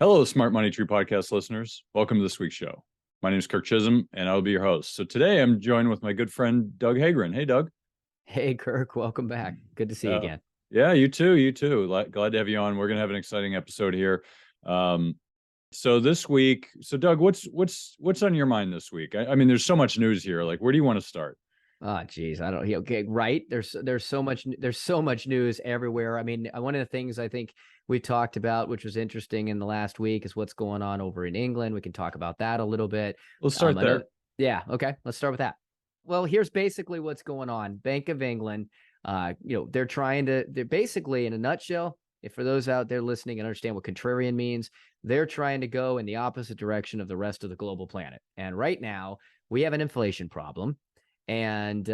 Hello, Smart Money Tree podcast listeners. Welcome to this week's show. My name is Kirk Chisholm, and I'll be your host. So today I'm joined with my good friend, Doug Hagren. Hey, Doug. Hey, Kirk, welcome back. Good to see you Uh, again. yeah, you too. You too. Glad to have you on. We're gonna have an exciting episode here. Um, so this week, Doug, what's on your mind this week? I mean, there's so much news here. Like, where do you want to start? Oh, geez, I don't. Okay, right. There's so much news everywhere. I mean, one of the things I think we talked about, which was interesting in the last week, is what's going on over in England. We can talk about that a little bit. Let's start there. Yeah. Okay. Let's start with that. Well, here's basically what's going on. Bank of England. They're basically, in a nutshell, if for those out there listening and understand what contrarian means, they're trying to go in the opposite direction of the rest of the global planet. And right now we have an inflation problem. And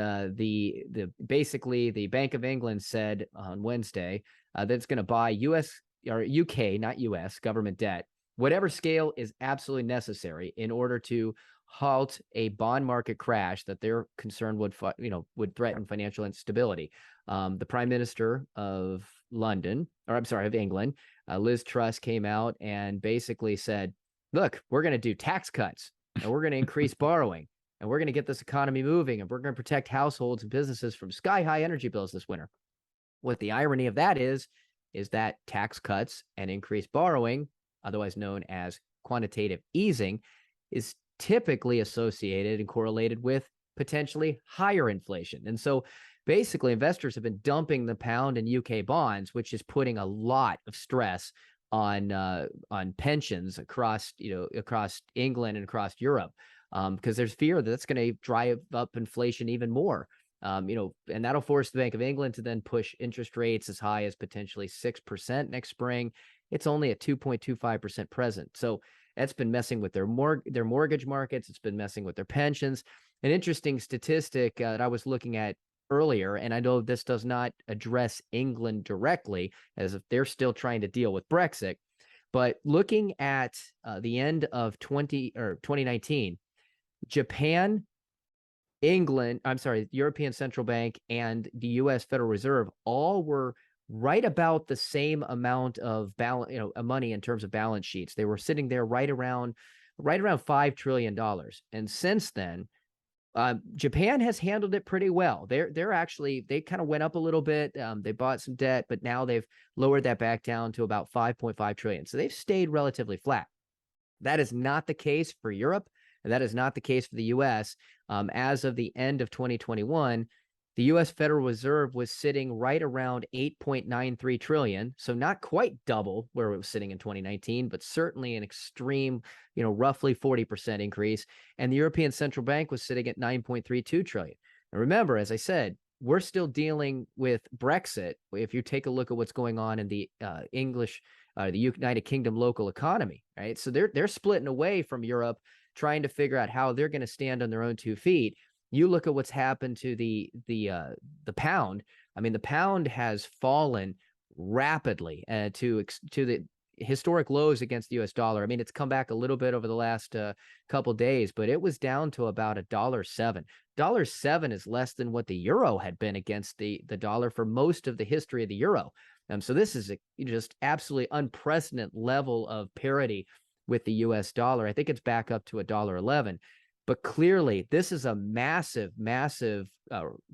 basically the Bank of England said on Wednesday that it's going to buy U.S. or U.K., not U.S. government debt, whatever scale is absolutely necessary in order to halt a bond market crash that they're concerned would threaten financial instability. The Prime Minister of England, Liz Truss, came out and basically said, "Look, we're going to do tax cuts and we're going to increase borrowing." And we're going to get this economy moving, and we're going to protect households and businesses from sky-high energy bills this winter. What the irony of that is that tax cuts and increased borrowing, otherwise known as quantitative easing, is typically associated and correlated with potentially higher inflation. And so basically investors have been dumping the pound in UK bonds, which is putting a lot of stress on pensions across England and across Europe. Because there's fear that that's going to drive up inflation even more. And that'll force the Bank of England to then push interest rates as high as potentially 6% next spring. It's only at 2.25% present. So that's been messing with their mortgage markets. It's been messing with their pensions. An interesting statistic that I was looking at earlier, and I know this does not address England directly, as if they're still trying to deal with Brexit, but looking at the end of 2019, Japan, the European Central Bank, and the U.S. Federal Reserve all were right about the same amount of money in terms of balance sheets. They were sitting there right around $5 trillion. And since then, Japan has handled it pretty well. They kind of went up a little bit. They bought some debt, but now they've lowered that back down to about 5.5 trillion. So they've stayed relatively flat. That is not the case for Europe. And that is not the case for the U.S. As of the end of 2021, the U.S. Federal Reserve was sitting right around 8.93 trillion. So not quite double where it was sitting in 2019, but certainly an extreme, roughly 40% increase. And the European Central Bank was sitting at 9.32 trillion. And remember, as I said, we're still dealing with Brexit. If you take a look at what's going on in the the United Kingdom local economy, right? So they're splitting away from Europe, trying to figure out how they're going to stand on their own 2 feet. You look at what's happened to the pound. I mean, the pound has fallen rapidly to the historic lows against the U.S. dollar. I mean, it's come back a little bit over the last couple of days, but it was down to about $1.07. $1.07 is less than what the euro had been against the dollar for most of the history of the euro. So this is just absolutely unprecedented level of parity with the U.S. dollar. I think it's back up to $1.11. But clearly, this is a massive, massive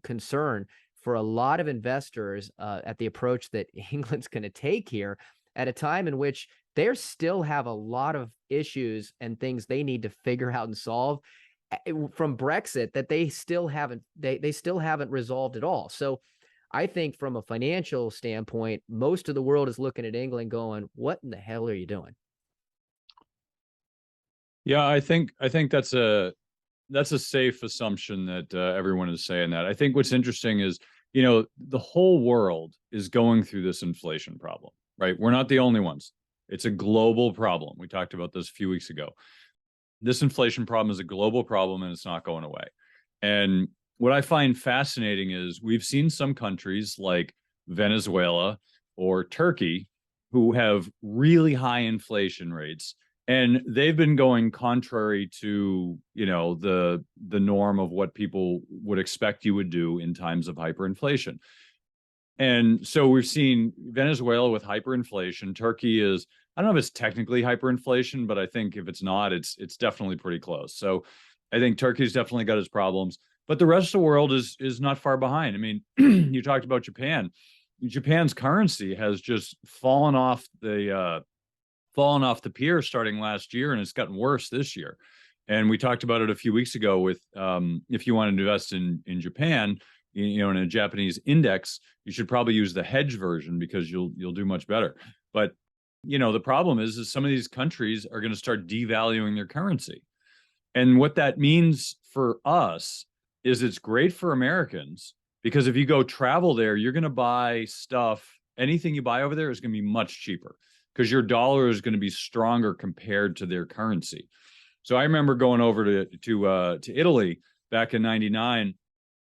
concern for a lot of investors at the approach that England's going to take here at a time in which they still have a lot of issues and things they need to figure out and solve from Brexit that they still haven't resolved at all. So I think from a financial standpoint, most of the world is looking at England going, what in the hell are you doing? Yeah, I think that's a safe assumption that everyone is saying that. I think what's interesting is, the whole world is going through this inflation problem, right? We're not the only ones. It's a global problem. We talked about this a few weeks ago. This inflation problem is a global problem and it's not going away. And what I find fascinating is we've seen some countries like Venezuela or Turkey who have really high inflation rates, and they've been going contrary to the norm of what people would expect you would do in times of hyperinflation. And so we've seen Venezuela with hyperinflation. Turkey is, I don't know if it's technically hyperinflation, but I think if it's not, it's definitely pretty close. So I think Turkey's definitely got its problems, but the rest of the world is not far behind. I mean, you talked about Japan. Japan's currency has just fallen off the pier starting last year, and it's gotten worse this year. And we talked about it a few weeks ago with if you want to invest in Japan, in a Japanese index, you should probably use the hedge version because you'll do much better. But the problem is some of these countries are going to start devaluing their currency. And what that means for us is it's great for Americans because if you go travel there, you're going to buy stuff. Anything you buy over there is going to be much cheaper because your dollar is going to be stronger compared to their currency. So I remember going over to Italy back in '99,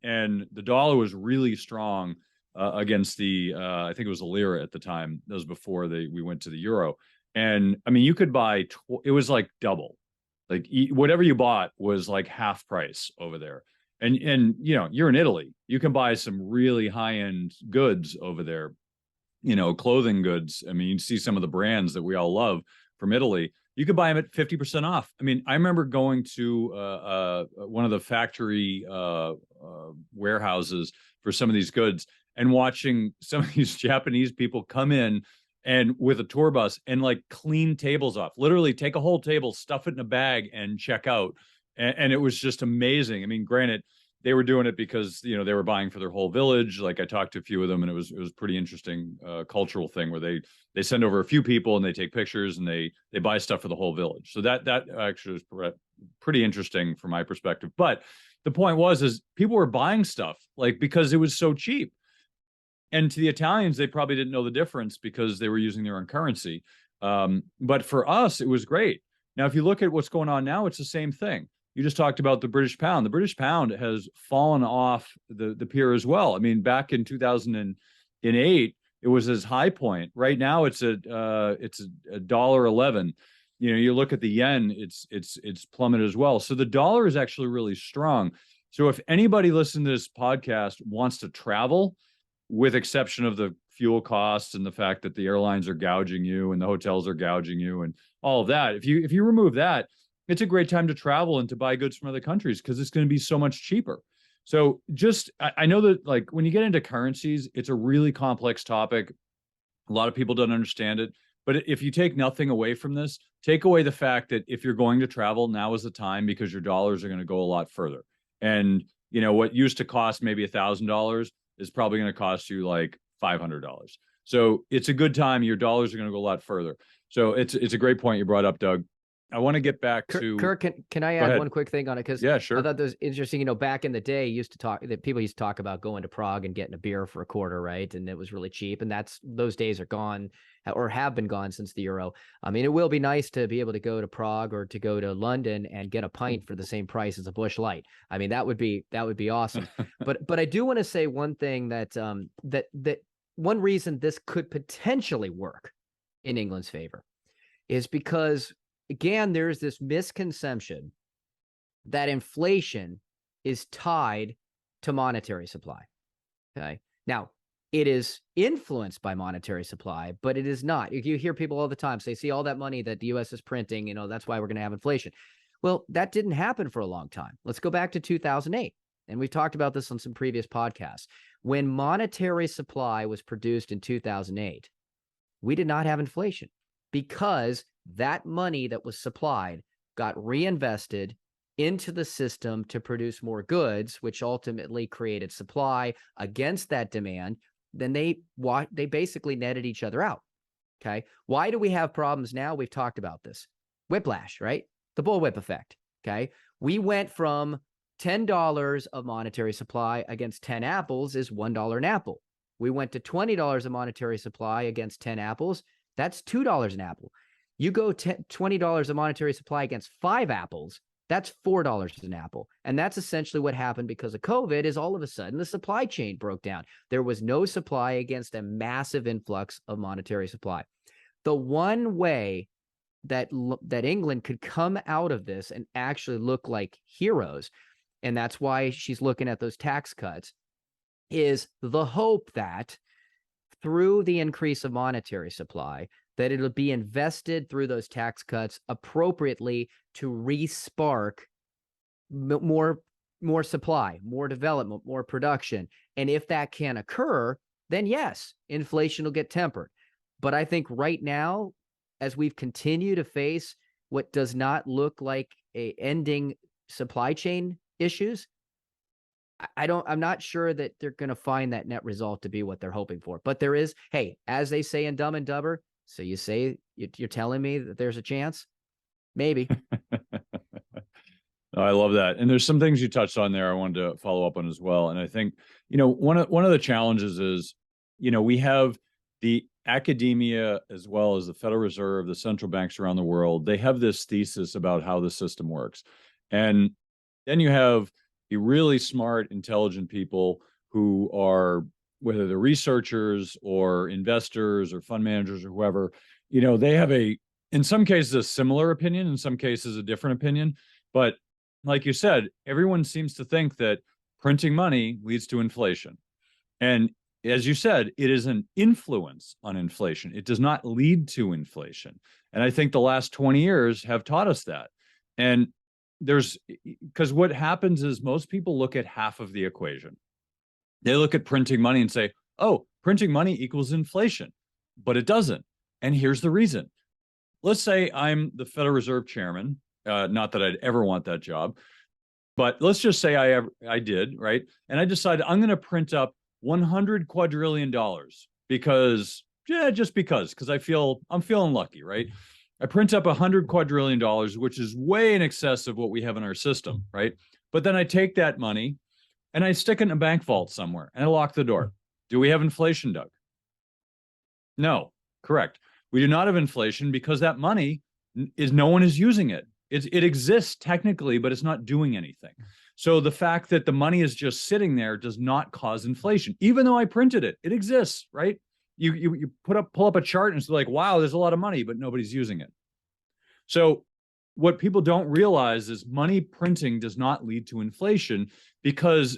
and the dollar was really strong against the I think it was the lira at the time. That was before we went to the euro. And I mean, you could buy it was like double, like whatever you bought was like half price over there. And you're in Italy, you can buy some really high end goods over there, clothing goods. I mean, you see some of the brands that we all love from Italy. You could buy them at 50% off. I mean, I remember going to one of the factory warehouses for some of these goods and watching some of these Japanese people come in and with a tour bus and like clean tables off, literally take a whole table, stuff it in a bag and check out. And it was just amazing. I mean, granted, they were doing it because they were buying for their whole village. Like I talked to a few of them, and it was pretty interesting cultural thing where they send over a few people and they take pictures and they buy stuff for the whole village. So that actually was pretty interesting from my perspective. But the point is people were buying stuff like because it was so cheap. And to the Italians, they probably didn't know the difference because they were using their own currency. But for us, it was great. Now, if you look at what's going on now, it's the same thing. You just talked about the British pound. The British pound has fallen off the pier as well. I mean, back in 2008, it was its high point. Right now, it's a $1.11. You look at the yen, it's plummeted as well. So the dollar is actually really strong. So if anybody listening to this podcast wants to travel, with exception of the fuel costs and the fact that the airlines are gouging you and the hotels are gouging you and all of that, if you remove that, it's a great time to travel and to buy goods from other countries because it's going to be so much cheaper. So I know that like when you get into currencies, it's a really complex topic. A lot of people don't understand it. But if you take nothing away from this, take away the fact that if you're going to travel, now is the time because your dollars are going to go a lot further. And what used to cost maybe $1,000 is probably going to cost you like $500. So it's a good time. Your dollars are going to go a lot further. So it's a great point you brought up, Doug. I want to get back to Kirk. Can I add one quick thing on it? Because yeah, sure. I thought that was interesting. Back in the day, people used to talk about going to Prague and getting a beer for a quarter, right? And it was really cheap. And those days are gone or have been gone since the euro. I mean, it will be nice to be able to go to Prague or to go to London and get a pint for the same price as a Busch Light. I mean, that would be awesome. but I do want to say one thing that one reason this could potentially work in England's favor is because, again, there's this misconception that inflation is tied to monetary supply. Okay. Now, it is influenced by monetary supply, but it is not. You hear people all the time say, see all that money that the US is printing, that's why we're going to have inflation. Well, that didn't happen for a long time. Let's go back to 2008. And we've talked about this on some previous podcasts. When monetary supply was produced in 2008, we did not have inflation because that money that was supplied got reinvested into the system to produce more goods, which ultimately created supply against that demand. Then they basically netted each other out. Okay. Why do we have problems now? We've talked about this. Whiplash, right? The bullwhip effect. Okay. We went from $10 of monetary supply against 10 apples is $1 an apple. We went to $20 of monetary supply against 10 apples. That's $2 an apple. You go $20 of monetary supply against 5 apples, that's $4 an apple. And that's essentially what happened because of COVID is all of a sudden the supply chain broke down. There was no supply against a massive influx of monetary supply. The one way that England could come out of this and actually look like heroes, and that's why she's looking at those tax cuts, is the hope that through the increase of monetary supply, that it'll be invested through those tax cuts appropriately to re-spark more supply, more development, more production. And if that can occur, then yes, inflation will get tempered. But I think right now, as we've continued to face what does not look like a ending supply chain issues, I'm not sure that they're going to find that net result to be what they're hoping for. But there is, hey, as they say in Dumb and Dumber, so you say you're telling me that there's a chance? Maybe. I love that. And there's some things you touched on there I wanted to follow up on as well. And I think, one of the challenges is, we have the academia as well as the Federal Reserve, the central banks around the world. They have this thesis about how the system works. And then you have the really smart, intelligent people who are, whether they're researchers or investors or fund managers or whoever, they have in some cases, a similar opinion, in some cases, a different opinion. But like you said, everyone seems to think that printing money leads to inflation. And as you said, it is an influence on inflation. It does not lead to inflation. And I think the last 20 years have taught us that. And because what happens is most people look at half of the equation. They look at printing money and say, oh, printing money equals inflation, but it doesn't. And here's the reason. Let's say I'm the Federal Reserve chairman. Not that I'd ever want that job, but let's just say I did, right? And I decided I'm going to print up $100 quadrillion just because I'm feeling lucky, right? I print up $100 quadrillion, which is way in excess of what we have in our system, right? But then I take that money and I stick it in a bank vault somewhere and I lock the door. Do we have inflation, Doug? No, correct. We do not have inflation because that money no one is using it. It exists technically, but it's not doing anything. So the fact that the money is just sitting there does not cause inflation, even though I printed it. It exists, right? You pull up a chart and it's like, wow, there's a lot of money, but nobody's using it. So what people don't realize is money printing does not lead to inflation because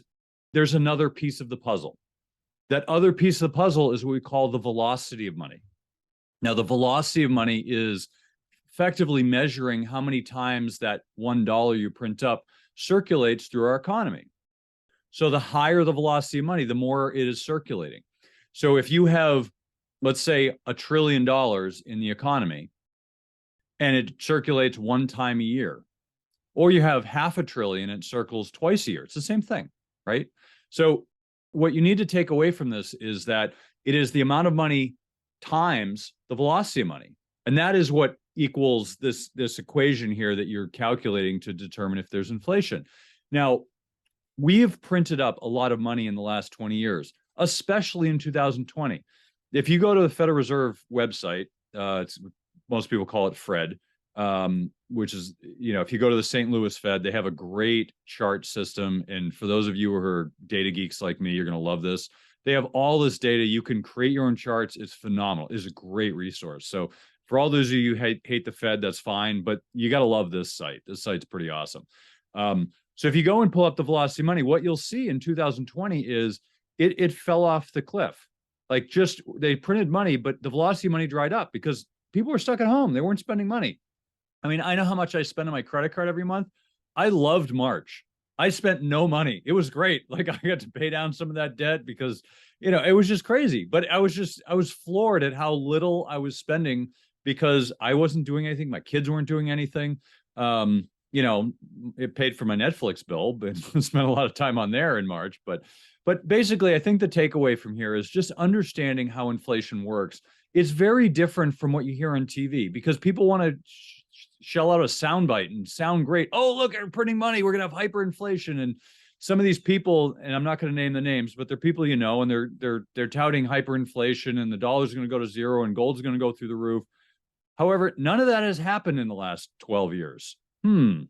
there's another piece of the puzzle. That other piece of the puzzle is what we call the velocity of money. Now, the velocity of money is effectively measuring how many times that $1 you print up circulates through our economy. So the higher the velocity of money, the more it is circulating. So if you have, let's say, $1 trillion in the economy and it circulates one time a year, or you have $500 billion, it circles twice a year. It's the same thing, right? So what you need to take away from this is that it is the amount of money times the velocity of money. And that is what equals this equation here that you're calculating to determine if there's inflation. Now, we have printed up a lot of money in the last 20 years, especially in 2020. If you go to the Federal Reserve website, most people call it FRED, which is, if you go to the St. Louis Fed, they have a great chart system. And for those of you who are data geeks like me, you're going to love this. They have all this data. You can create your own charts. It's phenomenal. It's a great resource. So for all those of you who hate the Fed, that's fine, but you got to love this site. This site's pretty awesome. So if you go and pull up the velocity of money, what you'll see in 2020 is it fell off the cliff. Like they printed money, but the velocity of money dried up because people were stuck at home. They weren't spending money. I mean, I know how much I spend on my credit card every month. I loved March. I spent no money. It was great. Like I got to pay down some of that debt because, it was just crazy. But I was floored at how little I was spending because I wasn't doing anything. My kids weren't doing anything. It paid for my Netflix bill, but spent a lot of time on there in March. But basically, I think the takeaway from here is just understanding how inflation works. It's very different from what you hear on TV because people want to shell out a soundbite and sound great. Oh, look, we're printing money. We're going to have hyperinflation. And some of these people, and I'm not going to name the names, but they're people and they're touting hyperinflation and the dollar's going to go to zero and gold's going to go through the roof. However, none of that has happened in the last 12 years. Maybe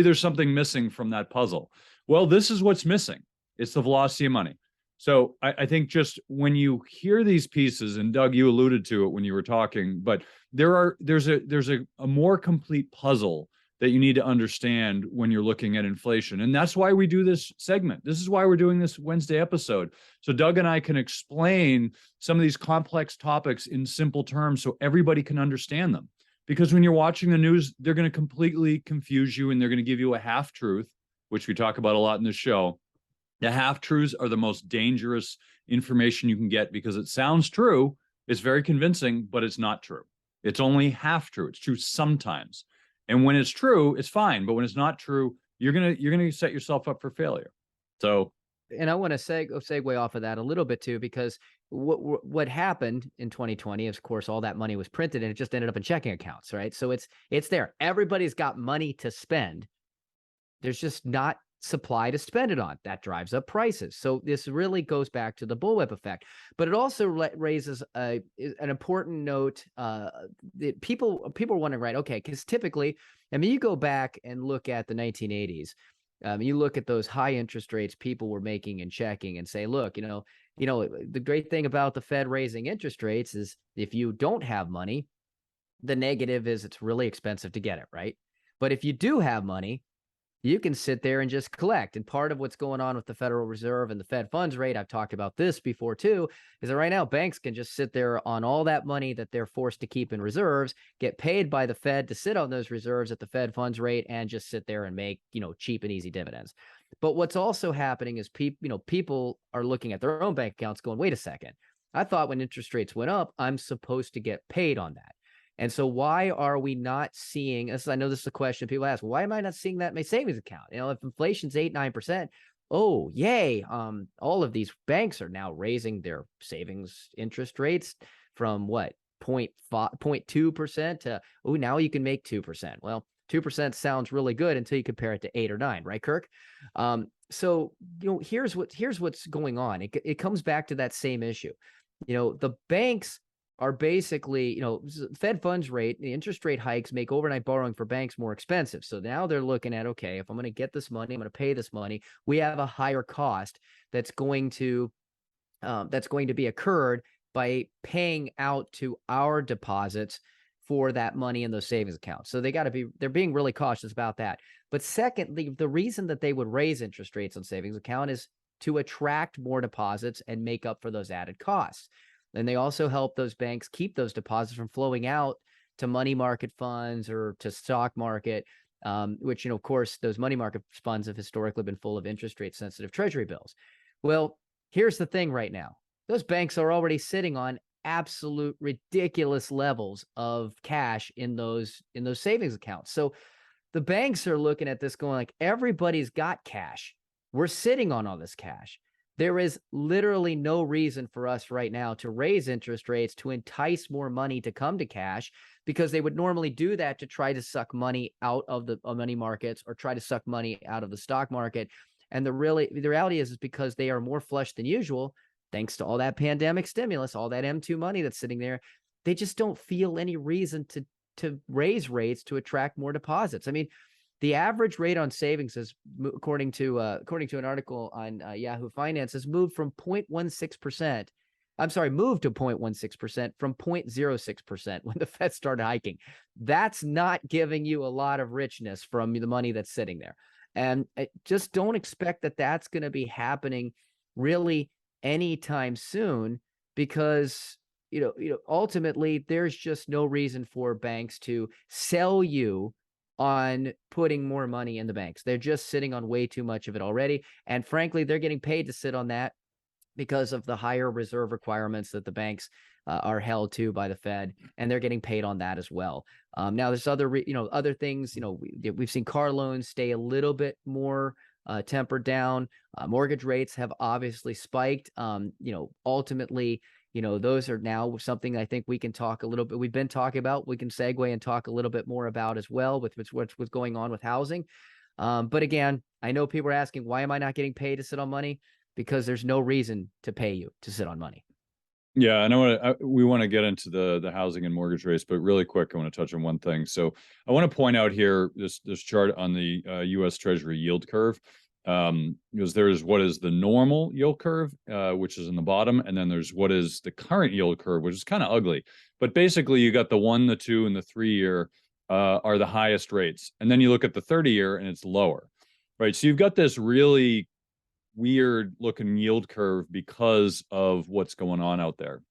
there's something missing from that puzzle. Well, this is what's missing. It's the velocity of money. So I think just when you hear these pieces, and Doug, you alluded to it when you were talking, but there's a more complete puzzle that you need to understand when you're looking at inflation. And that's why we do this segment. This is why we're doing this Wednesday episode. So Doug and I can explain some of these complex topics in simple terms so everybody can understand them. Because when you're watching the news, they're going to completely confuse you and they're going to give you a half truth, which we talk about a lot in the show. The half truths are the most dangerous information you can get because it sounds true. It's very convincing, but it's not true. It's only half true. It's true sometimes. And when it's true, it's fine. But when it's not true, you're gonna set yourself up for failure. So, and I want to segue off of that a little bit too, because what happened in 2020, of course, all that money was printed and it just ended up in checking accounts, right? So it's there. Everybody's got money to spend. There's just not supply to spend it on. That drives up prices. So this really goes back to the bullwhip effect, but it also raises an important note that people are wondering, right? Okay, because typically, I mean, you go back and look at the 1980s. You look at those high interest rates people were making and checking, and say, look, the great thing about the Fed raising interest rates is if you don't have money, the negative is it's really expensive to get it, right? But if you do have money, you can sit there and just collect. And part of what's going on with the Federal Reserve and the Fed funds rate, I've talked about this before too, is that right now banks can just sit there on all that money that they're forced to keep in reserves, get paid by the Fed to sit on those reserves at the Fed funds rate, and just sit there and make, cheap and easy dividends. But what's also happening is people are looking at their own bank accounts going, wait a second, I thought when interest rates went up, I'm supposed to get paid on that. And so why are we not seeing, I know this is a question people ask, why am I not seeing that in my savings account? If inflation's 8-9%, oh, yay. All of these banks are now raising their savings interest rates from what, 0.2% to, oh, now you can make 2%. Well, 2% sounds really good until you compare it to 8 or 9, right, Kirk? So, here's what's going on. It comes back to that same issue. The banks are basically, Fed funds rate, the interest rate hikes make overnight borrowing for banks more expensive. So now they're looking at, okay, if I'm going to get this money, I'm going to pay this money. We have a higher cost that's going to be occurred by paying out to our deposits for that money in those savings accounts. So they're being really cautious about that. But secondly, the reason that they would raise interest rates on savings account is to attract more deposits and make up for those added costs. And they also help those banks keep those deposits from flowing out to money market funds or to stock market, which, of course, those money market funds have historically been full of interest rate sensitive treasury bills. Well, here's the thing right now. Those banks are already sitting on absolute ridiculous levels of cash in those savings accounts. So the banks are looking at this going like, everybody's got cash. We're sitting on all this cash. There is literally no reason for us right now to raise interest rates to entice more money to come to cash, because they would normally do that to try to suck money out of the money markets or try to suck money out of the stock market. And the reality is because they are more flush than usual, thanks to all that pandemic stimulus, all that M2 money that's sitting there. They just don't feel any reason to raise rates to attract more deposits. I mean, the average rate on savings is, according to an article on Yahoo Finance, has moved from 0.16%. I'm sorry, moved to 0.16% from 0.06% when the Fed started hiking. That's not giving you a lot of richness from the money that's sitting there. And just don't expect that that's going to be happening really anytime soon, because ultimately there's just no reason for banks to sell you on putting more money in the banks. They're just sitting on way too much of it already. And frankly, they're getting paid to sit on that because of the higher reserve requirements that the banks are held to by the Fed, and they're getting paid on that as well. Now there's other things, we've seen car loans stay a little bit more tempered down. Mortgage rates have obviously spiked. Ultimately, those are now something I think we can talk a little bit. We've been talking about, we can segue and talk a little bit more about as well with what's going on with housing. But again, I know people are asking, why am I not getting paid to sit on money? Because there's no reason to pay you to sit on money. Yeah, and we want to get into the housing and mortgage rates, but really quick, I want to touch on one thing. So I want to point out here this chart on the U.S. Treasury yield curve. Because there's what is the normal yield curve, which is in the bottom, and then there's what is the current yield curve, which is kind of ugly. But basically, you got the 1, the 2, and the 3 year are the highest rates. And then you look at the 30-year and it's lower, right? So you've got this really weird looking yield curve because of what's going on out there.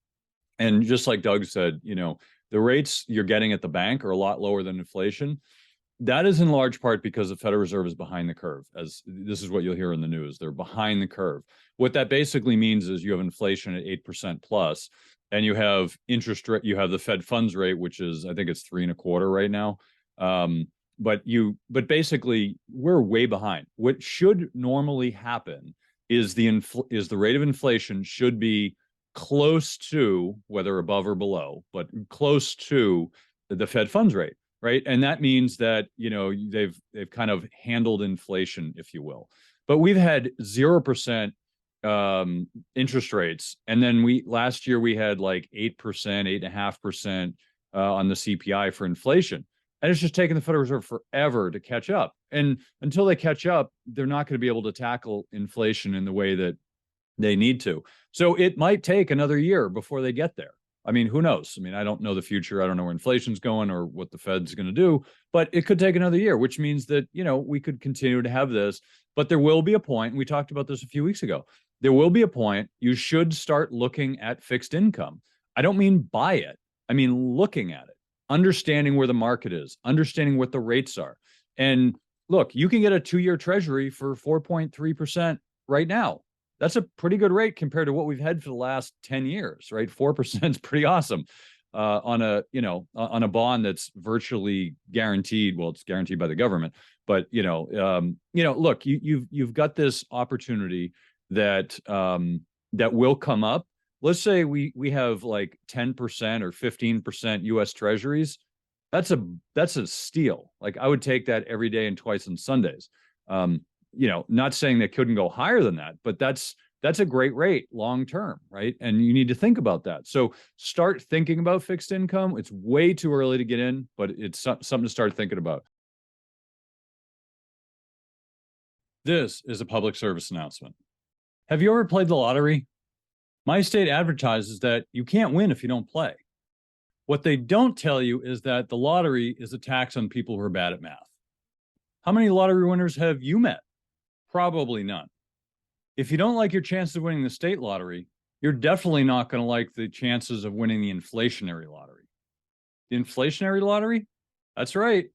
And just like Doug said, the rates you're getting at the bank are a lot lower than inflation. That is in large part because the Federal Reserve is behind the curve, as this is what you'll hear in the news. They're behind the curve. What that basically means is you have inflation at 8% plus, and you have interest rate, you have the Fed funds rate, which is, I think it's 3.25 right now. But basically we're way behind. What should normally happen is the rate of inflation should be close to, whether above or below, but close to the Fed funds rate. Right. And that means that, they've kind of handled inflation, if you will. But we've had 0% interest rates. And then last year we had like 8%, 8.5% on the CPI for inflation. And it's just taken the Federal Reserve forever to catch up. And until they catch up, they're not going to be able to tackle inflation in the way that they need to. So it might take another year before they get there. I mean, who knows? I mean, I don't know the future. I don't know where inflation's going or what the Fed's going to do, but it could take another year, which means that, we could continue to have this, but there will be a point, and we talked about this a few weeks ago, there will be a point you should start looking at fixed income. I don't mean buy it. I mean, looking at it, understanding where the market is, understanding what the rates are. And look, you can get a 2-year treasury for 4.3% right now. That's a pretty good rate compared to what we've had for the last 10 years, right? 4% is pretty awesome on a bond that's virtually guaranteed. Well, it's guaranteed by the government, but look, you've got this opportunity that will come up. Let's say we have like 10% or 15% U.S. Treasuries. That's a steal. Like I would take that every day and twice on Sundays. Not saying they couldn't go higher than that, but that's a great rate long term, right? And you need to think about that. So start thinking about fixed income. It's way too early to get in, but it's something to start thinking about. This is a public service announcement. Have you ever played the lottery? My state advertises that you can't win if you don't play. What they don't tell you is that the lottery is a tax on people who are bad at math. How many lottery winners have you met? Probably none. If you don't like your chances of winning the state lottery, you're definitely not going to like the chances of winning the inflationary lottery. The inflationary lottery? That's right.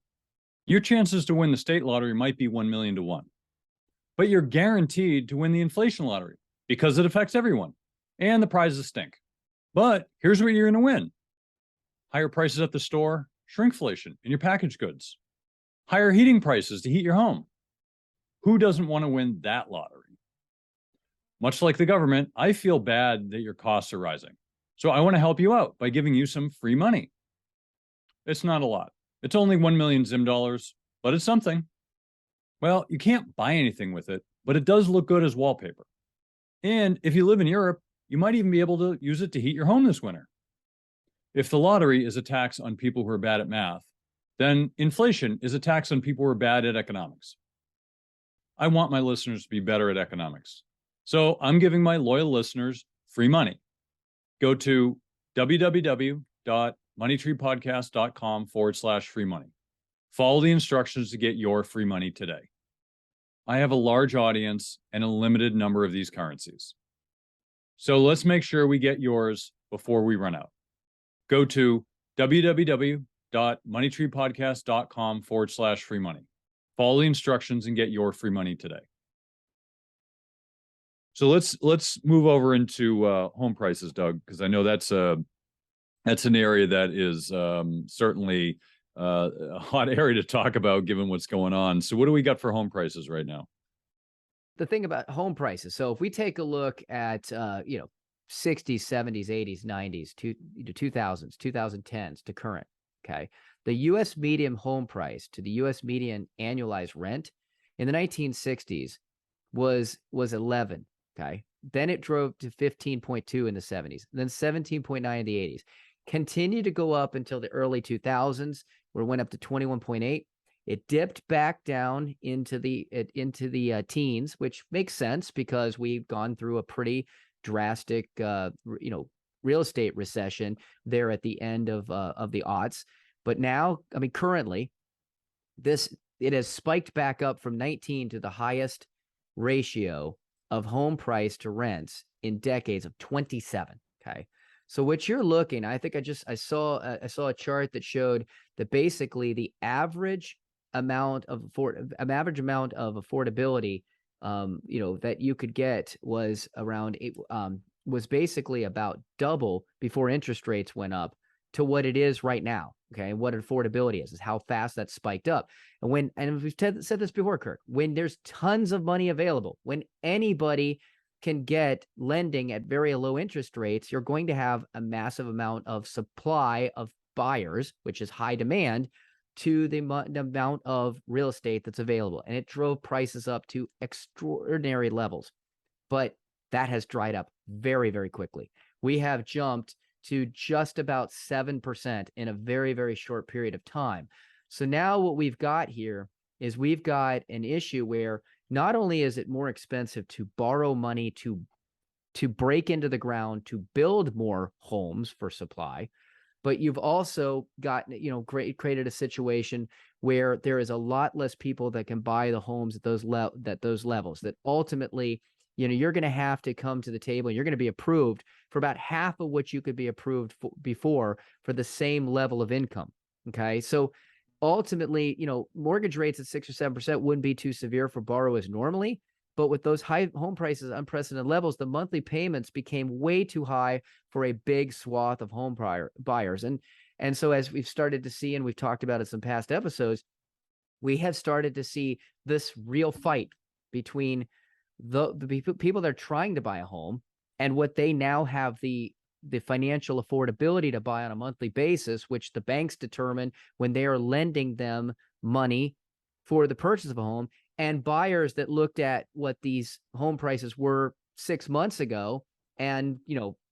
Your chances to win the state lottery might be 1 million to 1. But you're guaranteed to win the inflation lottery because it affects everyone. And the prizes stink. But here's what you're going to win. Higher prices at the store, shrinkflation in your packaged goods. Higher heating prices to heat your home. Who doesn't want to win that lottery? Much like the government, I feel bad that your costs are rising. So I want to help you out by giving you some free money. It's not a lot. It's only 1 million Zim dollars, but it's something. Well, you can't buy anything with it, but it does look good as wallpaper. And if you live in Europe, you might even be able to use it to heat your home this winter. If the lottery is a tax on people who are bad at math, then inflation is a tax on people who are bad at economics. I want my listeners to be better at economics. So I'm giving my loyal listeners free money. Go to www.moneytreepodcast.com/free money. Follow the instructions to get your free money today. I have a large audience and a limited number of these currencies. So let's make sure we get yours before we run out. Go to www.moneytreepodcast.com/free money. Follow the instructions and get your free money today. So let's move over into home prices, Doug, because I know that's an area that is certainly a hot area to talk about given what's going on. So what do we got for home prices right now? The thing about home prices. So if we take a look at 60s, 70s, 80s, 90s, 2000s, 2010s to current, okay? The US median home price to the US median annualized rent in the 1960s was 11, okay? Then it drove to 15.2 in the 70s, then 17.9 in the 80s. Continued to go up until the early 2000s, where it went up to 21.8. It dipped back down into the teens, which makes sense because we've gone through a pretty drastic real estate recession there at the end of the aughts. But now, I mean, currently, it has spiked back up from 19 to the highest ratio of home price to rents in decades of 27. Okay. So what you're looking, I think I saw a chart that showed that basically the average amount of affordability, that you could get was around was basically about double before interest rates went up to what it is right now. Okay. And what affordability is how fast that spiked up. And we've said this before, Kirk, when there's tons of money available, when anybody can get lending at very low interest rates, you're going to have a massive amount of supply of buyers, which is high demand, to the amount of real estate that's available. And it drove prices up to extraordinary levels. But that has dried up very, very quickly. We have jumped to just about 7% in a very, very short period of time. So now what we've got here is we've got an issue where not only is it more expensive to borrow money to break into the ground to build more homes for supply, but you've also got, created a situation where there is a lot less people that can buy the homes at those levels, that ultimately, you're going to have to come to the table and you're going to be approved for about half of what you could be approved for before for the same level of income. Okay. So ultimately, mortgage rates at 6 or 7% wouldn't be too severe for borrowers normally, but with those high home prices, unprecedented levels, the monthly payments became way too high for a big swath of home buyers. And so as we've started to see, and we've talked about in some past episodes, we have started to see this real fight between the people that are trying to buy a home and what they now have the financial affordability to buy on a monthly basis, which the banks determine when they are lending them money for the purchase of a home, and buyers that looked at what these home prices were 6 months ago, and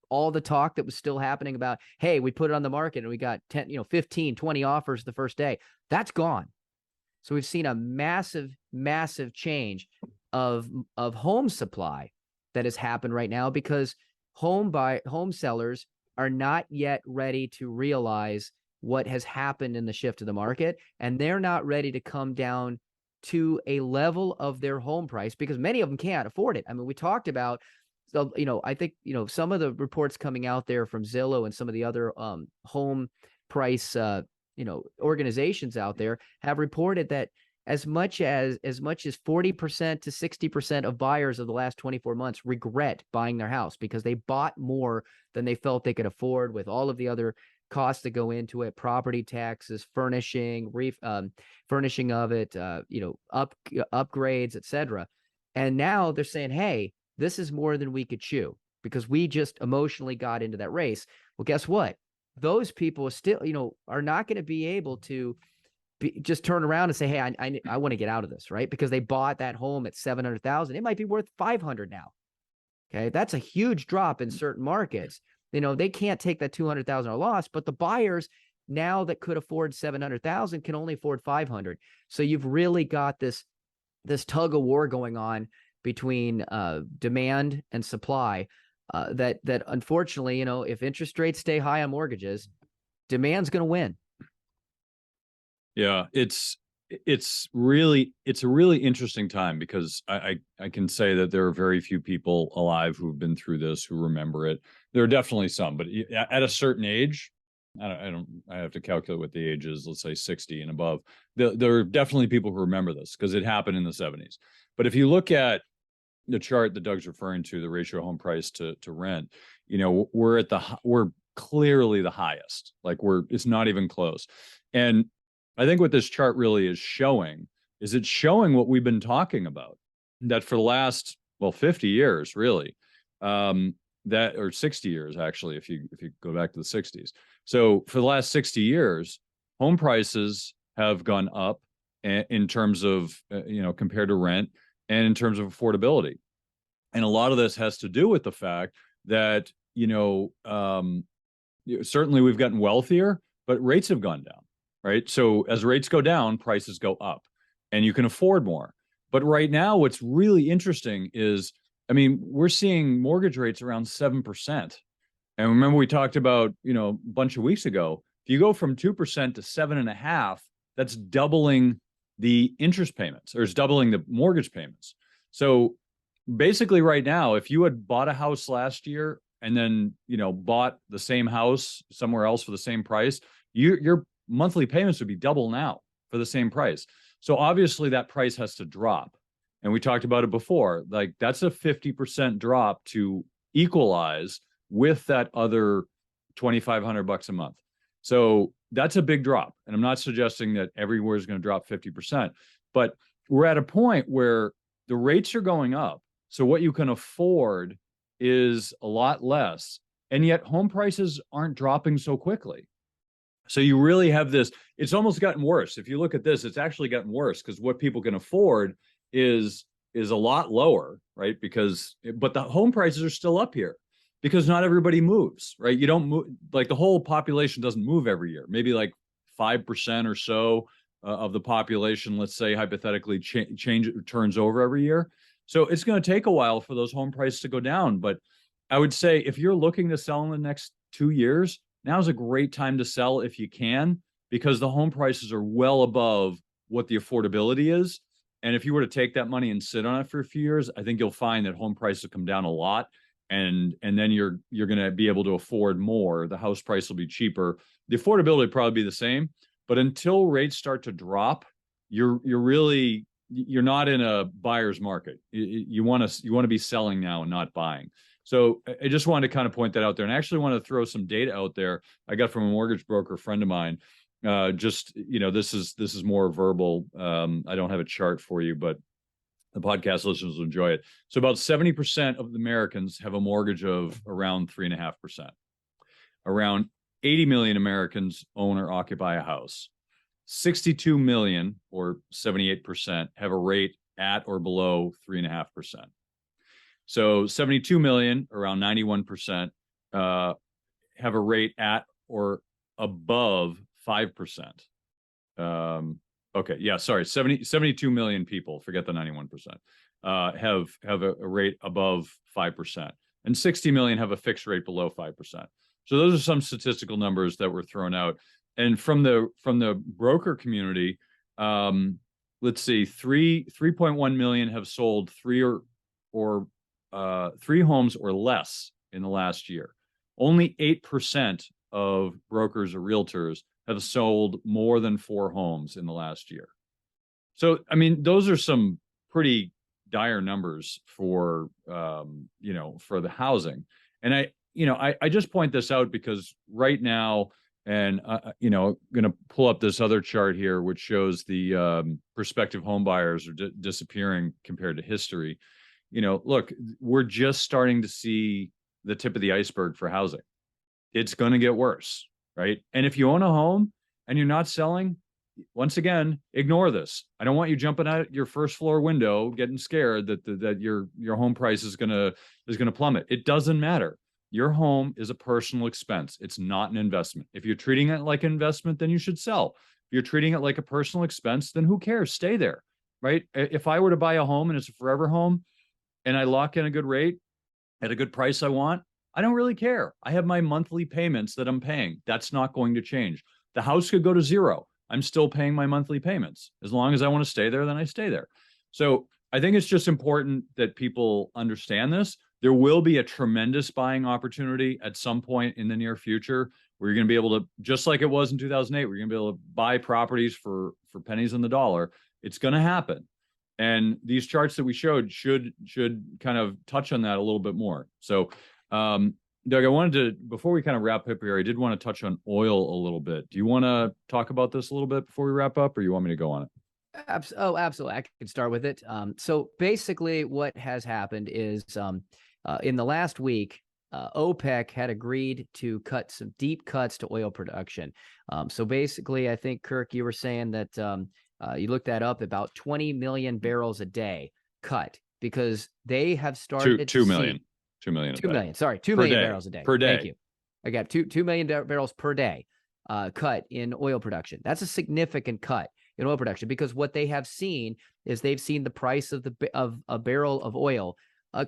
all the talk that was still happening about, hey, we put it on the market and we got 10, 15, 20 offers the first day. That's gone. So we've seen a massive, massive change of home supply that has happened right now because home sellers are not yet ready to realize what has happened in the shift of the market, and they're not ready to come down to a level of their home price because many of them can't afford it. I mean, we talked about, so I think some of the reports coming out there from Zillow and some of the other home price organizations out there have reported that as much as 40% to 60% of buyers of the last 24 months regret buying their house because they bought more than they felt they could afford with all of the other costs that go into it, property taxes, furnishing of it, upgrades, etc. And now they're saying, hey, this is more than we could chew because we just emotionally got into that race. Well, guess what? Those people still, are not going to be able to just turn around and say, hey, I want to get out of this, right? Because they bought that home at 700,000. It might be worth 500 now. Okay. That's a huge drop in certain markets. They can't take that 200,000 loss, but the buyers now that could afford 700,000 can only afford 500. So you've really got this tug of war going on between demand and supply that unfortunately, if interest rates stay high on mortgages, demand's going to win. Yeah, it's a really interesting time because I can say that there are very few people alive who've been through this who remember it. There are definitely some, but at a certain age, I have to calculate what the age is, let's say 60 and above. There are definitely people who remember this because it happened in the 70s. But if you look at the chart that Doug's referring to, the ratio of home price to rent, we're clearly the highest. Like it's not even close. And I think what this chart really is showing is it's showing what we've been talking about, that for the last, 50 years, really, or 60 years, actually, if you go back to the 60s. So for the last 60 years, home prices have gone up in terms of, compared to rent and in terms of affordability. And a lot of this has to do with the fact that, certainly we've gotten wealthier, but rates have gone down. Right. So as rates go down, prices go up and you can afford more. But right now, what's really interesting is, we're seeing mortgage rates around 7%. And remember, we talked about, a bunch of weeks ago, If you go from 2% to 7.5%, that's doubling the interest payments, or it's doubling the mortgage payments. So basically right now, if you had bought a house last year and then, bought the same house somewhere else for the same price, your monthly payments would be double now for the same price. So obviously that price has to drop. And we talked about it before, like that's a 50% drop to equalize with that other $2,500 a month. So that's a big drop. And I'm not suggesting that everywhere is going to drop 50%, but we're at a point where the rates are going up. So what you can afford is a lot less. And yet home prices aren't dropping so quickly. So you really have this, it's almost gotten worse. If you look at this, it's actually gotten worse because what people can afford is a lot lower, right? But the home prices are still up here because not everybody moves, right? You don't move, like the whole population doesn't move every year. Maybe like 5% or so of the population, let's say hypothetically, turns over every year. So it's going to take a while for those home prices to go down. But I would say if you're looking to sell in the next 2 years, now's a great time to sell if you can, because the home prices are well above what the affordability is. And if you were to take that money and sit on it for a few years, I think you'll find that home prices will come down a lot. And then you're going to be able to afford more. The house price will be cheaper. The affordability will probably be the same. But until rates start to drop, you're not in a buyer's market. You want to be selling now and not buying. So I just wanted to kind of point that out there, and I actually want to throw some data out there I got from a mortgage broker friend of mine. This is more verbal. I don't have a chart for you, but the podcast listeners will enjoy it. So about 70% of Americans have a mortgage of around 3.5%. Around 80 million Americans own or occupy a house. 62 million, or 78%, have a rate at or below 3.5%. So 72 million, around 91%, have a rate at or above 5%. Okay, yeah, sorry, 72 million people, forget the 91%, have a rate above 5%. And 60 million have a fixed rate below 5%. So those are some statistical numbers that were thrown out. And from the broker community, let's see, 3.1 million have sold three homes or less in the last year. Only 8% of brokers or realtors have sold more than 4 homes in the last year. So, I mean, those are some pretty dire numbers for the housing. And I just point this out because right now, and going to pull up this other chart here, which shows the prospective home buyers are disappearing compared to history. Look, we're just starting to see the tip of the iceberg for housing. It's going to get worse, right? And if you own a home and you're not selling, once again, ignore this. I don't want you jumping out your first floor window, getting scared that your home price is going to plummet. It doesn't matter. Your home is a personal expense. It's not an investment. If you're treating it like an investment, then you should sell. If you're treating it like a personal expense, then who cares? Stay there, right? If I were to buy a home and it's a forever home and I lock in a good rate at a good price I want, I don't really care. I have my monthly payments that I'm paying. That's not going to change. The house could go to zero. I'm still paying my monthly payments. As long as I want to stay there, then I stay there. So I think it's just important that people understand this. There will be a tremendous buying opportunity at some point in the near future where you're going to be able to, just like it was in 2008, where you're going to be able to buy properties for pennies on the dollar. It's going to happen. And these charts that we showed should kind of touch on that a little bit more. So, Doug, I wanted to, before we kind of wrap up here, I did want to touch on oil a little bit. Do you want to talk about this a little bit before we wrap up, or you want me to go on it? Absolutely. I can start with it. So basically what has happened is in the last week, OPEC had agreed to cut some deep cuts to oil production. So basically, I think, Kirk, you were saying that you looked that up, about 20 million barrels a day cut, because they have started 2 million. 2 million. 2 million. Sorry, 2 million barrels a day. Per day. Thank you. I got 2 million barrels per day cut in oil production. That's a significant cut in oil production, because what they have seen is they've seen the price of a barrel of oil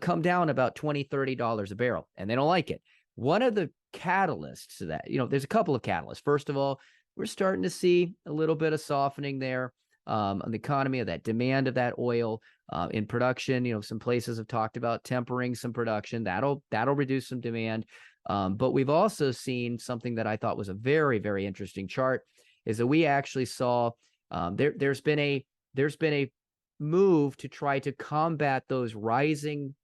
come down about $20-$30 a barrel, and they don't like it. One of the catalysts to that. There's a couple of catalysts. First of all, we're starting to see a little bit of softening there on the economy, of that demand of that oil in production. Some places have talked about tempering some production. That'll reduce some demand. But we've also seen something that I thought was a very, very interesting chart, is that we actually saw there's been a move to try to combat those rising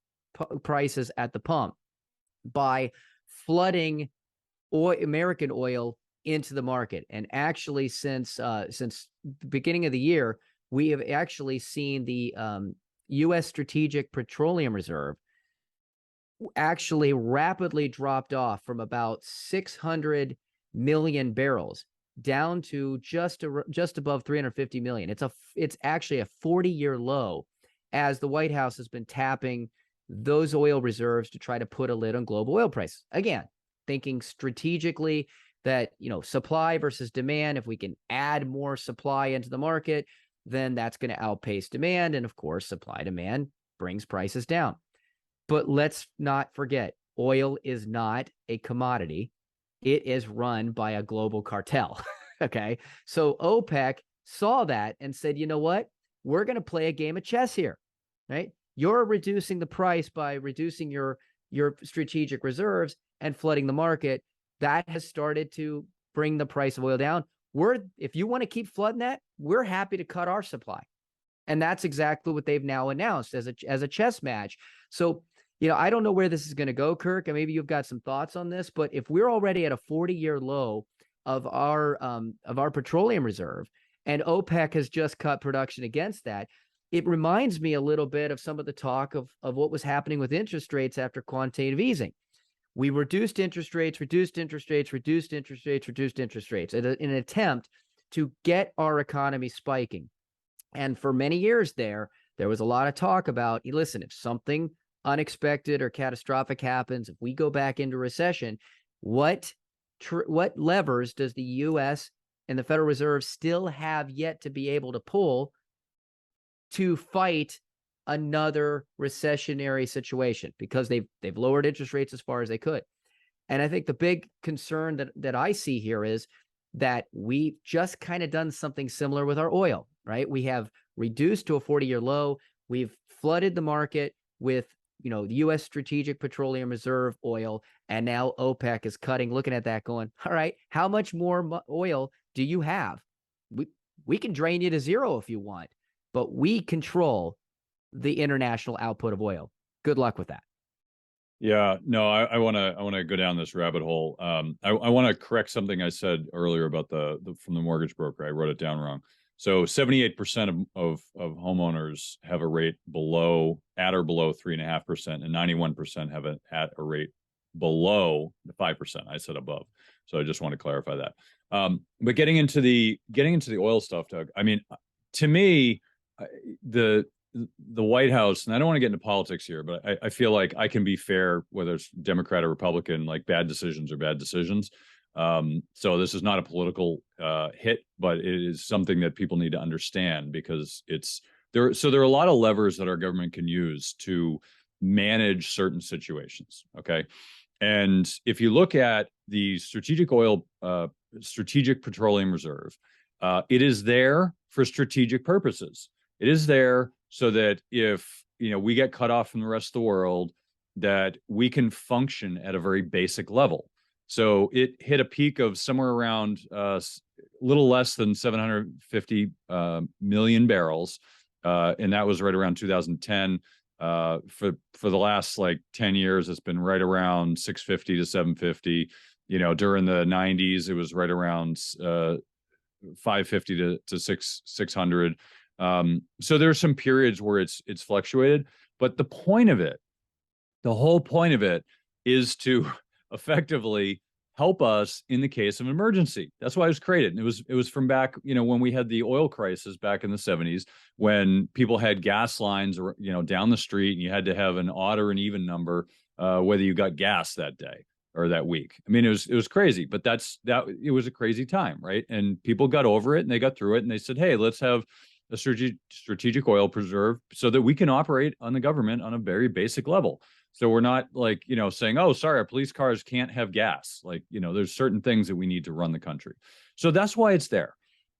prices at the pump by flooding American oil into the market. And actually, since the beginning of the year, we have actually seen the U.S. Strategic Petroleum Reserve actually rapidly dropped off from about 600 million barrels down to just above 350 million. It's actually a 40-year low, as the White House has been tapping those oil reserves to try to put a lid on global oil prices. Again, thinking strategically that, supply versus demand, if we can add more supply into the market, then that's going to outpace demand. And of course, supply demand brings prices down. But let's not forget, oil is not a commodity. It is run by a global cartel. Okay. So OPEC saw that and said, you know what? We're going to play a game of chess here, right? You're reducing the price by reducing your strategic reserves and flooding the market. That has started to bring the price of oil down. If you want to keep flooding that, we're happy to cut our supply. And that's exactly what they've now announced as a chess match. So, I don't know where this is going to go, Kirk, and maybe you've got some thoughts on this, but if we're already at a 40-year low of our petroleum reserve, and OPEC has just cut production against that, it reminds me a little bit of some of the talk of what was happening with interest rates after quantitative easing. We reduced interest rates in an attempt to get our economy spiking. And for many years there was a lot of talk about, listen, if something unexpected or catastrophic happens, if we go back into recession, what levers does the U.S. and the Federal Reserve still have yet to be able to pull to fight another recessionary situation? Because they've lowered interest rates as far as they could. And I think the big concern that I see here is that we've just kind of done something similar with our oil, right? We have reduced to a 40-year low. We've flooded the market with the U.S. Strategic Petroleum Reserve oil, and now OPEC is looking at that going, all right, how much more oil do you have? We can drain you to zero if you want, but we control the international output of oil. Good luck with that. Yeah, no, I want to go down this rabbit hole. I want to correct something I said earlier about from the mortgage broker. I wrote it down wrong. So 78% of homeowners have a rate at or below 3.5%, and 91% have it at a rate below the 5%. I said above. So I just want to clarify that. But getting into the oil stuff, Doug, I mean, to me, the White House, and I don't want to get into politics here, but I feel like I can be fair, whether it's Democrat or Republican, like bad decisions are bad decisions. So this is not a political hit, but it is something that people need to understand, because there are a lot of levers that our government can use to manage certain situations. Okay. And if you look at the Strategic Petroleum Reserve, it is there for strategic purposes. It is there so that if we get cut off from the rest of the world, that we can function at a very basic level. So it hit a peak of somewhere around a little less than 750 million barrels, and that was right around 2010. For the last 10 years, it's been right around 650 to 750. During the 90s, it was right around 550 to 600. So there's some periods where it's fluctuated, but the whole point of it is to effectively help us in the case of emergency. That's why it was created. And it was from back, when we had the oil crisis back in the 70s, when people had gas lines, down the street, and you had to have an odd or an even number, whether you got gas that day or that week. I mean, it was crazy, but it was a crazy time, right? And people got over it and they got through it, and they said, hey, let's have a strategic oil preserve so that we can operate on the government on a very basic level. So we're not like, saying, oh, sorry, our police cars can't have gas. Like, there's certain things that we need to run the country. So that's why it's there.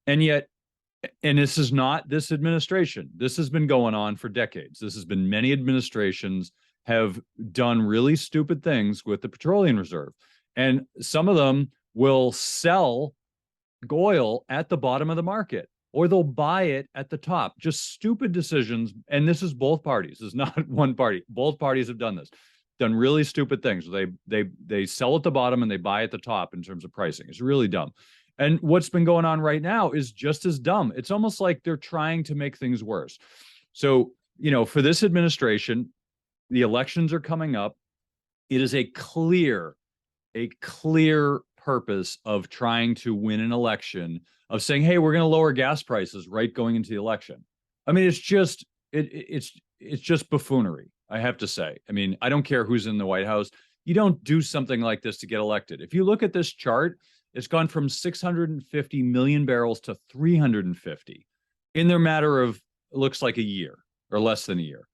And yet, and this is not this administration. This has been going on for decades. This has been many administrations have done really stupid things with the petroleum reserve. And some of them will sell oil at the bottom of the market or they'll buy it at the top. Just stupid decisions. And this is both parties. This is not one party. Both parties have done this. Done really stupid things. They sell at the bottom and they buy at the top in terms of pricing. It's really dumb. And what's been going on right now is just as dumb. It's almost like they're trying to make things worse. So, for this administration, the elections are coming up. It is a clear purpose of trying to win an election, of saying, hey, we're going to lower gas prices right going into the election. I mean, it's just buffoonery, I have to say. I mean, I don't care who's in the White House. You don't do something like this to get elected. If you look at this chart, it's gone from 650 million barrels to 350 in their matter of, it looks like a year or less than a year.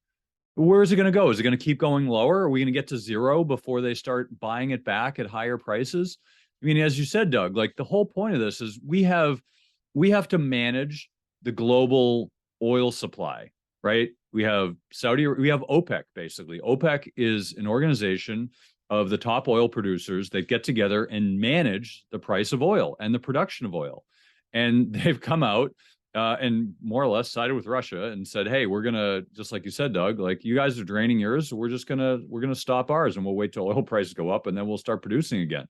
Where is it going to go? Is it going to keep going lower? Are we going to get to zero before they start buying it back at higher prices? I mean, as you said, Doug, like the whole point of this is we have to manage the global oil supply, right? We have we have OPEC, basically. OPEC is an organization of the top oil producers that get together and manage the price of oil and the production of oil. And they've come out and more or less sided with Russia and said, hey, we're going to, just like you said, Doug, like you guys are draining yours. So we're going to stop ours and we'll wait till oil prices go up and then we'll start producing again.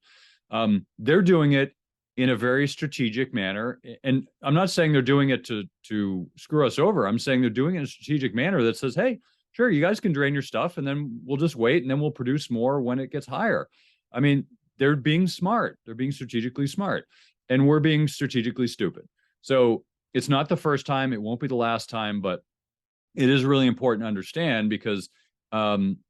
They're doing it in a very strategic manner. And I'm not saying they're doing it to screw us over. I'm saying they're doing it in a strategic manner that says, hey, sure, you guys can drain your stuff and then we'll just wait and then we'll produce more when it gets higher. I mean, they're being smart. They're being strategically smart and we're being strategically stupid. So it's not the first time. It won't be the last time, but it is really important to understand because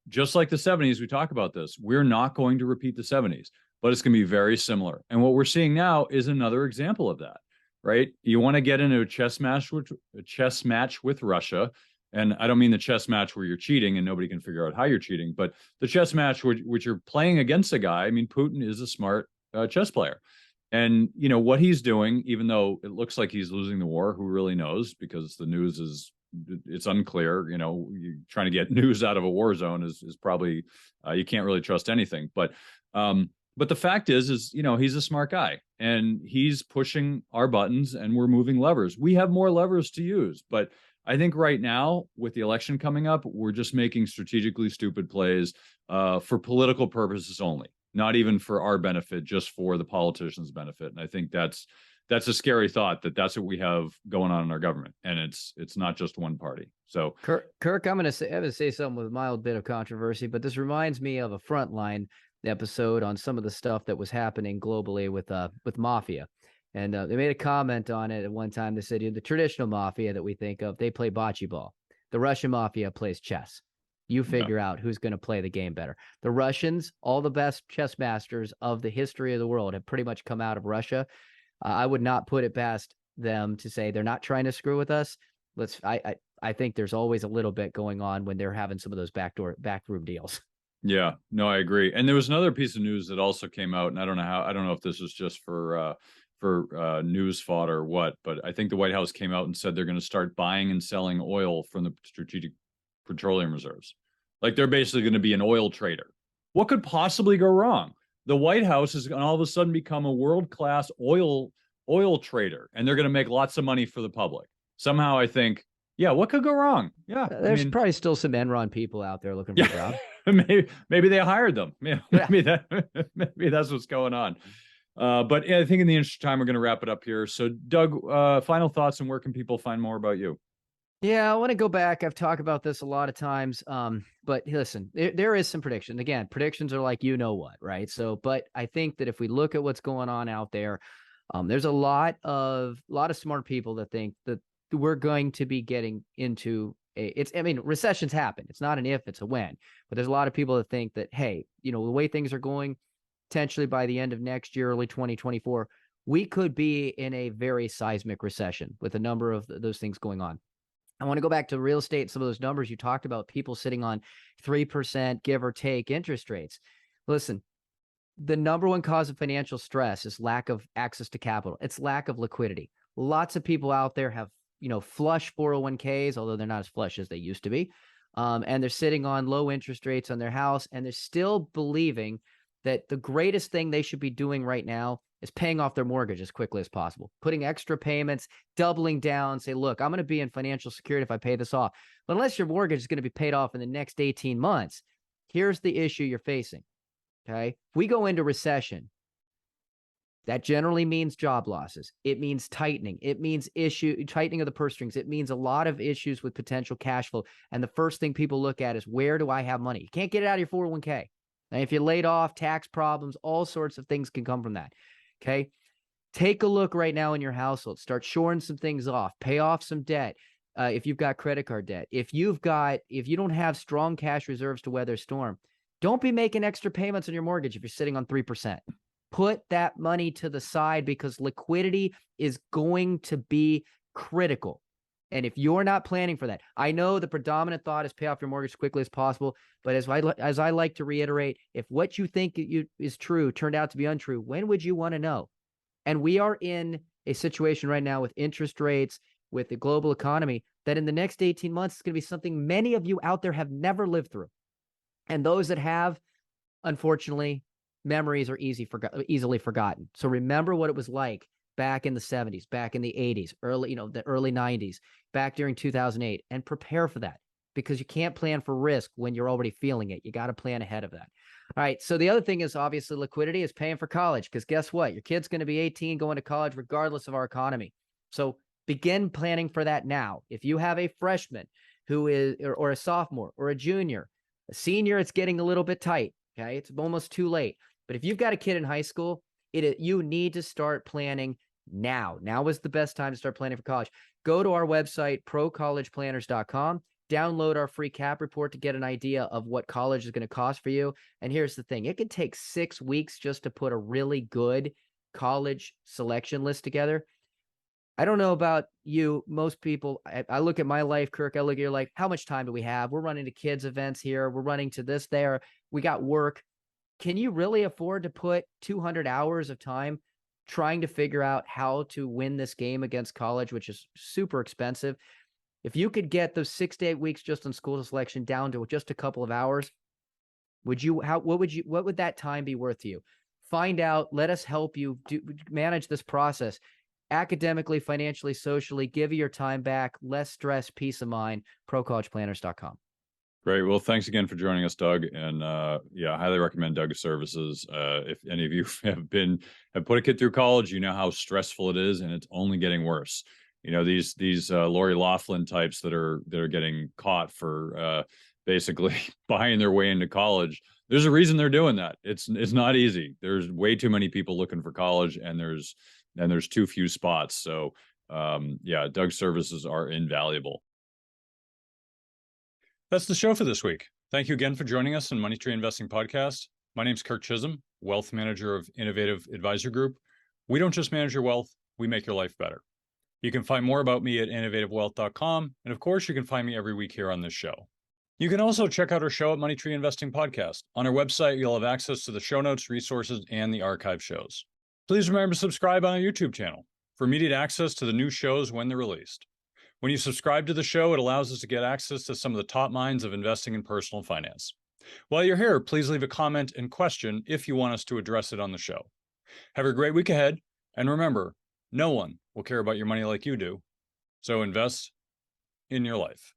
just like the 70s, we talk about this, we're not going to repeat the 70s, but it's going to be very similar. And what we're seeing now is another example of that, right? You want to get into a chess match with Russia. And I don't mean the chess match where you're cheating and nobody can figure out how you're cheating, but the chess match which you're playing against a guy. I mean, Putin is a smart chess player. And, what he's doing, even though it looks like he's losing the war, who really knows? Because the news it's unclear. You're trying to get news out of a war zone is probably, you can't really trust anything. But the fact is, he's a smart guy and he's pushing our buttons and we're moving levers. We have more levers to use. But I think right now, with the election coming up, we're just making strategically stupid plays for political purposes only. Not even for our benefit, just for the politicians' benefit. And I think that's a scary thought that's what we have going on in our government. And it's not just one party. So Kirk, I'm going to say something with a mild bit of controversy, but this reminds me of a Frontline episode on some of the stuff that was happening globally with mafia. And they made a comment on it at one time. They said, the traditional mafia that we think of, they play bocce ball. The Russian mafia plays chess. You figure out who's going to play the game better. The Russians, all the best chess masters of the history of the world, have pretty much come out of Russia. I would not put it past them to say they're not trying to screw with us. I think there's always a little bit going on when they're having some of those backroom deals. Yeah, no, I agree. And there was another piece of news that also came out, and I don't know if this was just for news fodder or what, but I think the White House came out and said they're going to start buying and selling oil from the strategic petroleum reserves. Like they're basically going to be an oil trader. What could possibly go wrong? The White House is going to all of a sudden become a world-class oil trader, and they're going to make lots of money for the public. Somehow I think, yeah, what could go wrong? Yeah. There's probably still some Enron people out there looking for jobs. maybe they hired them. Maybe that's what's going on. But yeah, I think in the interest of time, we're going to wrap it up here. So Doug, final thoughts and where can people find more about you? Yeah, I want to go back. I've talked about this a lot of times. But listen, there is some prediction. Again, predictions are like, what, right? So, but I think that if we look at what's going on out there, there's a lot of smart people that think that we're going to be getting into recessions happen. It's not an if, it's a when. But there's a lot of people that think that, hey, the way things are going, potentially by the end of next year, early 2024, we could be in a very seismic recession with a number of those things going on. I want to go back to real estate. Some of those numbers you talked about, people sitting on 3%, give or take, interest rates. Listen, the number one cause of financial stress is lack of access to capital. It's lack of liquidity. Lots of people out there have, flush 401ks, although they're not as flush as they used to be. And they're sitting on low interest rates on their house, and they're still believing that the greatest thing they should be doing right now is paying off their mortgage as quickly as possible, putting extra payments, doubling down, say, look, I'm going to be in financial security if I pay this off. But unless your mortgage is going to be paid off in the next 18 months, here's the issue you're facing. Okay. If we go into recession, that generally means job losses. It means tightening. It means tightening of the purse strings. It means a lot of issues with potential cash flow. And the first thing people look at is, where do I have money? You can't get it out of your 401k. And if you're laid off, tax problems, all sorts of things can come from that. Okay. Take a look right now in your household. Start shoring some things off. Pay off some debt. If you've got credit card debt, if you don't have strong cash reserves to weather a storm, don't be making extra payments on your mortgage if you're sitting on 3%. Put that money to the side, because liquidity is going to be critical. And if you're not planning for that, I know the predominant thought is pay off your mortgage as quickly as possible. But as I like to reiterate, if what you think is true turned out to be untrue, when would you want to know? And we are in a situation right now with interest rates, with the global economy, that in the next 18 months is going to be something many of you out there have never lived through. And those that have, unfortunately, memories are easily forgotten. So remember what it was like back in the 70s, back in the 80s, the early 90s, back during 2008, and prepare for that, because you can't plan for risk when you're already feeling it. You got to plan ahead of that. All right. So the other thing is, obviously, liquidity is paying for college, because guess what? Your kid's going to be 18 going to college regardless of our economy. So begin planning for that now. If you have a freshman who is, or a sophomore or a junior, a senior, it's getting a little bit tight. Okay. It's almost too late. But if you've got a kid in high school, you need to start planning now. Now is the best time to start planning for college. Go to our website, procollegeplanners.com. Download our free cap report to get an idea of what college is going to cost for you. And here's the thing. It can take 6 weeks just to put a really good college selection list together. I don't know about you. Most people, I look at my life, Kirk, I look at your life. How much time do we have? We're running to kids events here. We're running to this there. We got work. Can you really afford to put 200 hours of time trying to figure out how to win this game against college, which is super expensive? If you could get those 6 to 8 weeks just on school selection down to just a couple of hours, what would that time be worth to you? Find out. Let us help you manage this process academically, financially, socially. Give you your time back, less stress, peace of mind. procollegeplanners.com. Great. Well, thanks again for joining us, Doug. And yeah, I highly recommend Doug's services. If any of you have put a kid through college, you know how stressful it is, and it's only getting worse. These Lori Loughlin types that are getting caught for basically buying their way into college. There's a reason they're doing that. It's not easy. There's way too many people looking for college, and there's too few spots. So yeah, Doug's services are invaluable. That's the show for this week. Thank you again for joining us on Money Tree Investing Podcast. My name's Kirk Chisholm, Wealth Manager of Innovative Advisor Group. We don't just manage your wealth, we make your life better. You can find more about me at innovativewealth.com. And of course, you can find me every week here on this show. You can also check out our show at Money Tree Investing Podcast. On our website, you'll have access to the show notes, resources, and the archive shows. Please remember to subscribe on our YouTube channel for immediate access to the new shows when they're released. When you subscribe to the show, it allows us to get access to some of the top minds of investing in personal finance. While you're here, please leave a comment and question if you want us to address it on the show. Have a great week ahead, and remember, no one will care about your money like you do, so invest in your life.